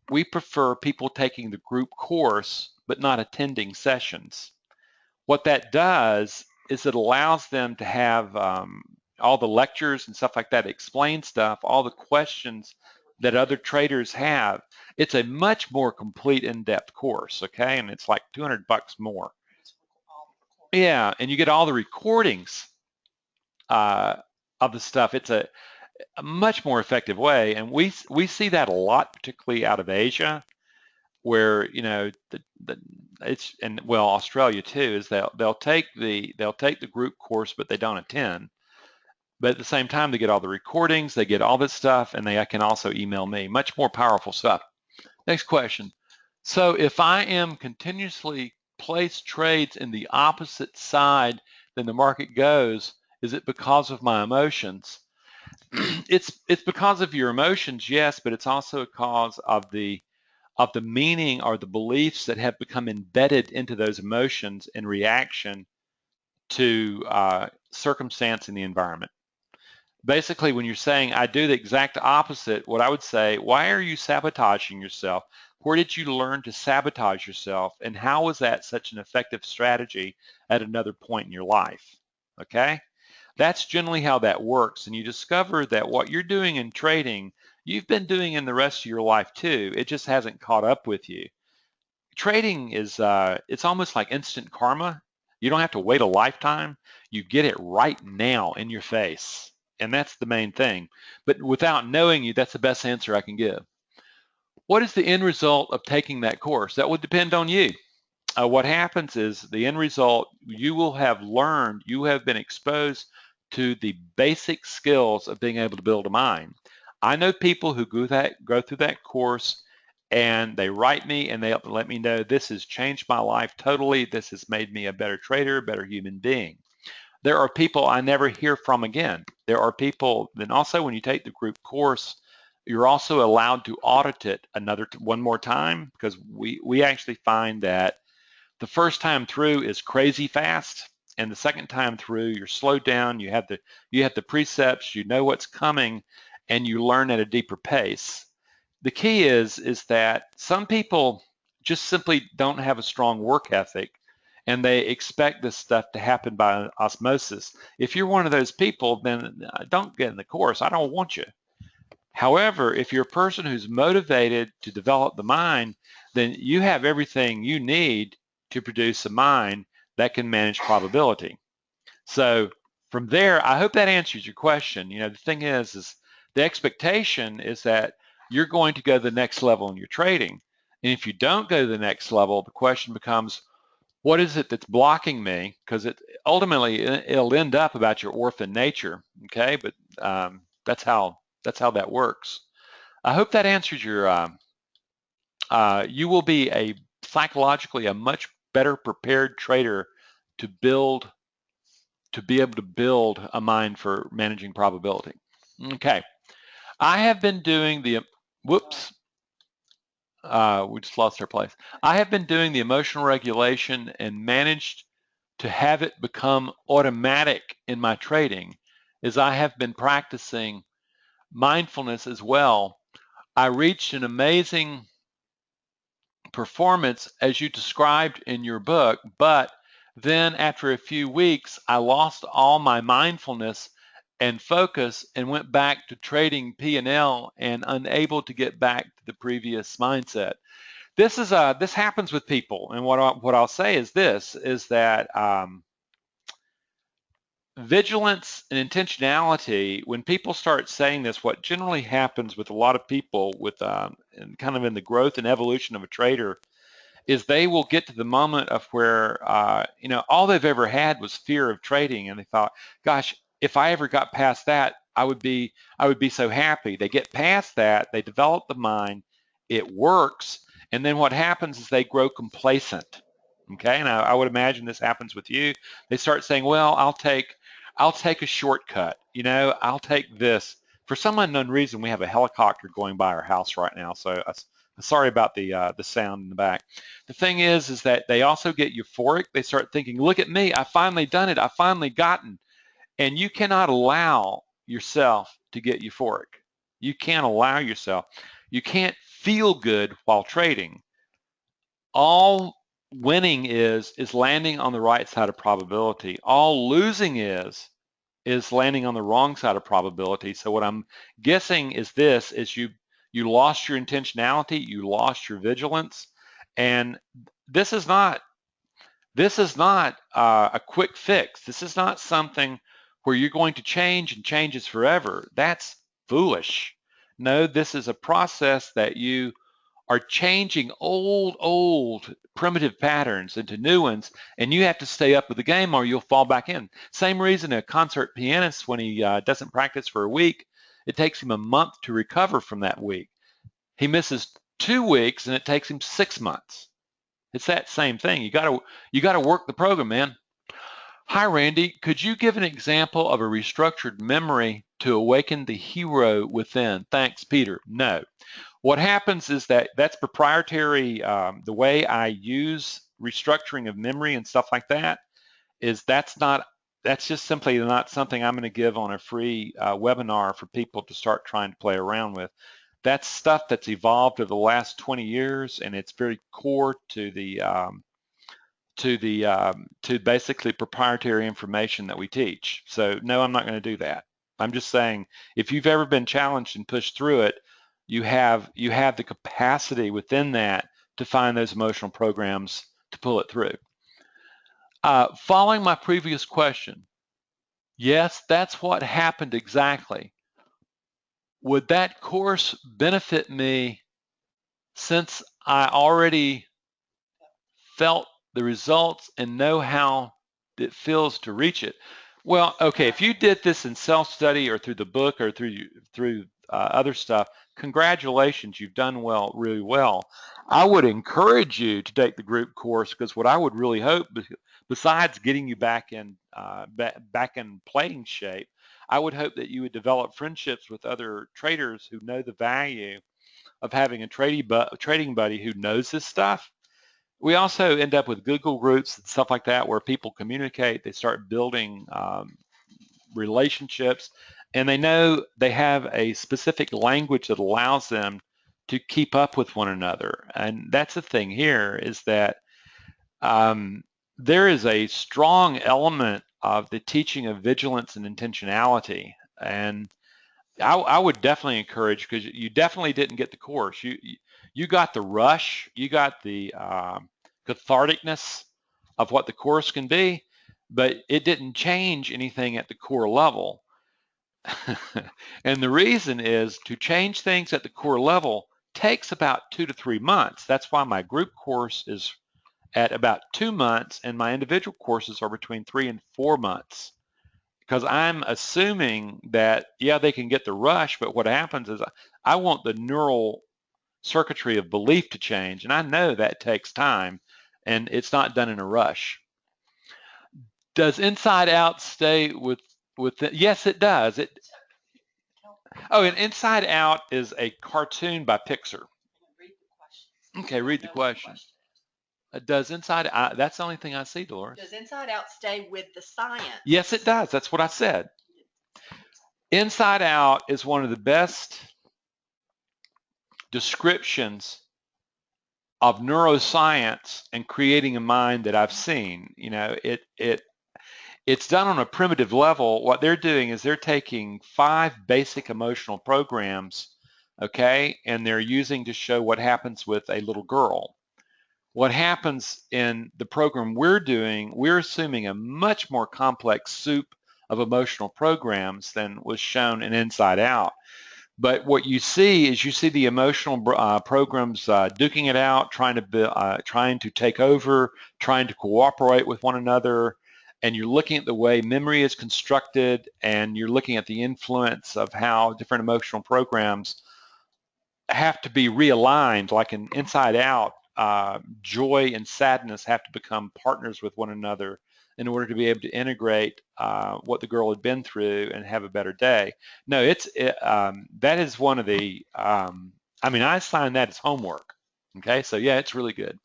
we prefer people taking the group course but not attending sessions. What that does is it allows them to have all the lectures and stuff like that, explain stuff, all the questions that other traders have. It's a much more complete, in-depth course, okay? And it's like $200 more. Yeah, and you get all the recordings uh, of the stuff. It's a much more effective way, and we see that a lot, particularly out of Asia, where it's, and well, Australia too, is they'll take the group course, but they don't attend. But at the same time, they get all the recordings, they get all this stuff, and they can also email me. Much more powerful stuff. Next question. So if I am continuously place trades in the opposite side than the market goes, is it because of my emotions? It's because of your emotions, yes, but it's also a cause of the meaning or the beliefs that have become embedded into those emotions in reaction to circumstance in the environment. Basically, when you're saying, I do the exact opposite, what I would say, why are you sabotaging yourself? Where did you learn to sabotage yourself? And how was that such an effective strategy at another point in your life? Okay? That's generally how that works. And you discover that what you're doing in trading, you've been doing in the rest of your life too. It just hasn't caught up with you. Trading is, it's almost like instant karma. You don't have to wait a lifetime. You get it right now in your face. And that's the main thing. But without knowing you, that's the best answer I can give. What is the end result of taking that course? That would depend on you. What happens is the end result, you will have learned, you have been exposed to the basic skills of being able to build a mind. I know people who go through that course, and they write me and they let me know, this has changed my life totally. This has made me a better trader, a better human being. There are people I never hear from again. There are people, then also when you take the group course, you're also allowed to audit it one more time, because we actually find that the first time through is crazy fast, and the second time through you're slowed down. You have the precepts, you know what's coming, and you learn at a deeper pace. The key is that some people just simply don't have a strong work ethic, and they expect this stuff to happen by osmosis. If you're one of those people, then don't get in the course. I don't want you. However, if you're a person who's motivated to develop the mind, then you have everything you need to produce a mind that can manage probability. So from there, I hope that answers your question. The thing is the expectation is that you're going to go to the next level in your trading. And if you don't go to the next level, the question becomes, what is it that's blocking me? Because ultimately it'll end up about your orphan nature. Okay, but that's how that works. I hope that answers your. You will be psychologically a much better prepared trader to be able to build a mind for managing probability. Okay, I have been doing the. Whoops. We just lost our place. I have been doing the emotional regulation and managed to have it become automatic in my trading, as I have been practicing mindfulness as well. I reached an amazing performance as you described in your book, but then after a few weeks, I lost all my mindfulness and focus and went back to trading P&L and unable to get back to the previous mindset. This happens with people, and what I'll say is this: is that vigilance and intentionality. When people start saying this, what generally happens with a lot of people with and kind of in the growth and evolution of a trader, is they will get to the moment of where all they've ever had was fear of trading, and they thought, gosh, if I ever got past that, I would be so happy. They get past that, they develop the mind, it works, and then what happens is they grow complacent. Okay, and I would imagine this happens with you. They start saying, well, I'll take a shortcut. I'll take this. For some unknown reason, we have a helicopter going by our house right now, so sorry about the sound in the back. The thing is that they also get euphoric. They start thinking, look at me, I finally done it, I finally gotten. And you cannot allow yourself to get euphoric. You can't allow yourself. You can't feel good while trading. All winning is landing on the right side of probability. All losing is landing on the wrong side of probability. So what I'm guessing is this: is you lost your intentionality, you lost your vigilance, and this is not a quick fix. This is not something where you're going to change and change is forever. That's foolish. No, this is a process that you are changing old primitive patterns into new ones, and you have to stay up with the game or you'll fall back in. Same reason a concert pianist, when he doesn't practice for a week, it takes him a month to recover from that week. He misses 2 weeks and it takes him 6 months. It's that same thing. You gotta work the program, man. Hi, Randy. Could you give an example of a restructured memory to awaken the hero within? Thanks, Peter. No. What happens is that's proprietary. The way I use restructuring of memory and stuff like that is that's just simply not something I'm going to give on a free webinar for people to start trying to play around with. That's stuff that's evolved over the last 20 years, and it's very core to to basically proprietary information that we teach. So no, I'm not going to do that. I'm just saying, if you've ever been challenged and pushed through it, you have the capacity within that to find those emotional programs to pull it through. Following my previous question, yes, that's what happened exactly. Would that course benefit me since I already felt the results and know how it feels to reach it? Well, okay, if you did this in self-study or through the book or through other stuff, congratulations, you've done well, really well. I would encourage you to take the group course, because what I would really hope, besides getting you back in playing shape, I would hope that you would develop friendships with other traders who know the value of having a trading buddy who knows this stuff. We also end up with Google groups and stuff like that where people communicate, they start building relationships, and they know they have a specific language that allows them to keep up with one another. And that's the thing here, is that there is a strong element of the teaching of vigilance and intentionality. And I would definitely encourage, because you definitely didn't get the course. You got the rush, you got the catharticness of what the course can be, but it didn't change anything at the core level. And the reason is, to change things at the core level takes about 2 to 3 months. That's why my group course is at about 2 months and my individual courses are between 3 and 4 months. Because I'm assuming that, yeah, they can get the rush, but what happens is I want the neural circuitry of belief to change, and I know that takes time, and it's not done in a rush. Does Inside Out stay with the, yes, it does. Oh, and Inside Out is a cartoon by Pixar. Okay, read the question. Does Inside Out, that's the only thing I see, Dolores. Does Inside Out stay with the science? Yes, it does. That's what I said. Inside Out is one of the best descriptions of neuroscience and creating a mind that I've seen. You know, it's done on a primitive level. What they're doing is they're taking 5 basic emotional programs, okay, and they're using to show what happens with a little girl. What happens in the program we're doing, we're assuming a much more complex soup of emotional programs than was shown in Inside Out. But what you see is the emotional programs duking it out, trying to take over, trying to cooperate with one another, and you're looking at the way memory is constructed, and you're looking at the influence of how different emotional programs have to be realigned. Like in Inside Out, joy and sadness have to become partners with one another in order to be able to integrate what the girl had been through and have a better day. No, that is one of the, I mean, I assigned that as homework. Okay, so yeah, it's really good.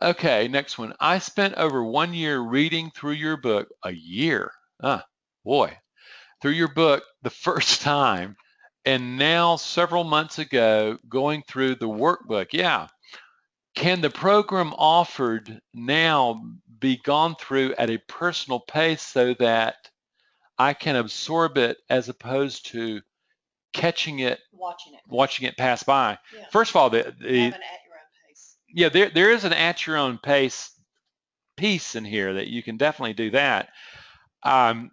Okay, next one. I spent over 1 year reading through your book. A year? boy, through your book the first time, and now several months ago going through the workbook. Yeah. Can the program offered now be gone through at a personal pace so that I can absorb it as opposed to catching it, watching it pass by? Yeah. First of all, Have an at your own pace. yeah, there is an at your own pace piece in here that you can definitely do that. Um,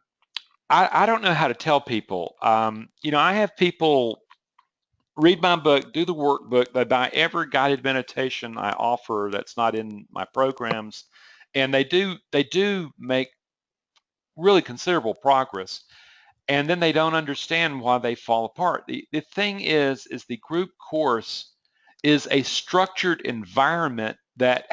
I don't know how to tell people. I have people read my book, do the workbook, they buy every guided meditation I offer that's not in my programs, and they do make really considerable progress. And then they don't understand why they fall apart. The thing is the group course is a structured environment that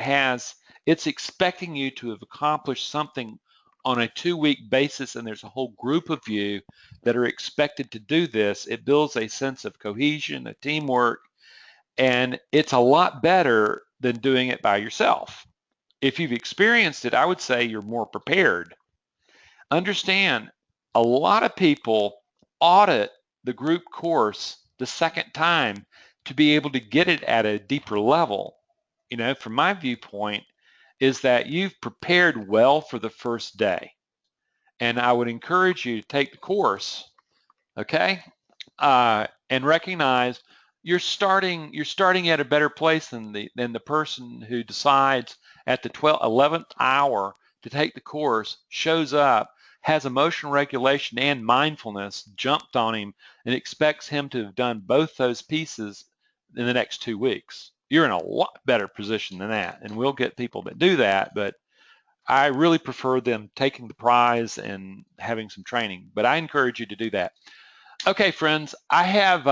it's expecting you to have accomplished something on a 2-week basis, and there's a whole group of you that are expected to do this. It builds a sense of cohesion, a teamwork, and it's a lot better than doing it by yourself. If you've experienced it, I would say you're more prepared. Understand, a lot of people audit the group course the second time to be able to get it at a deeper level. From my viewpoint, is that you've prepared well for the first day. And I would encourage you to take the course, okay? And recognize you're starting at a better place than the person who decides at the 11th hour to take the course, shows up, has emotional regulation and mindfulness jumped on him, and expects him to have done both those pieces in the next 2 weeks. You're in a lot better position than that, and we'll get people that do that, but I really prefer them taking the prize and having some training. But I encourage you to do that. Okay, friends, I have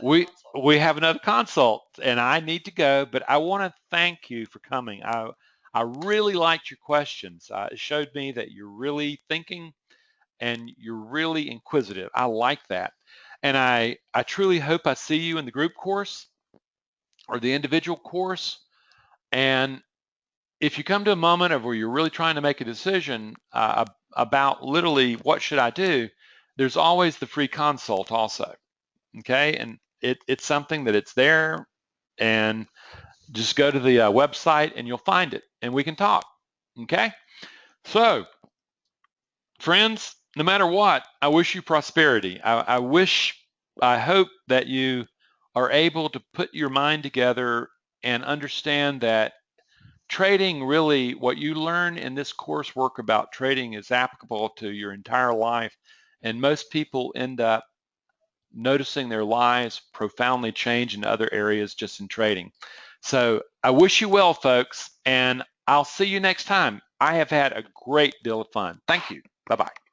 we have another consult, and I need to go. But I want to thank you for coming. I really liked your questions. It showed me that you're really thinking and you're really inquisitive. I like that, and I truly hope I see you in the group course or the individual course. And if you come to a moment of where you're really trying to make a decision about literally what should I do, there's always the free consult also. Okay, and it's something that it's there, and just go to the website and you'll find it, and we can talk. Okay, so friends, no matter what, I wish you prosperity. I hope that you are able to put your mind together and understand that trading, really what you learn in this coursework about trading is applicable to your entire life, and most people end up noticing their lives profoundly change in other areas just in trading. So I wish you well, folks, and I'll see you next time. I have had a great deal of fun. Thank you. Bye-bye.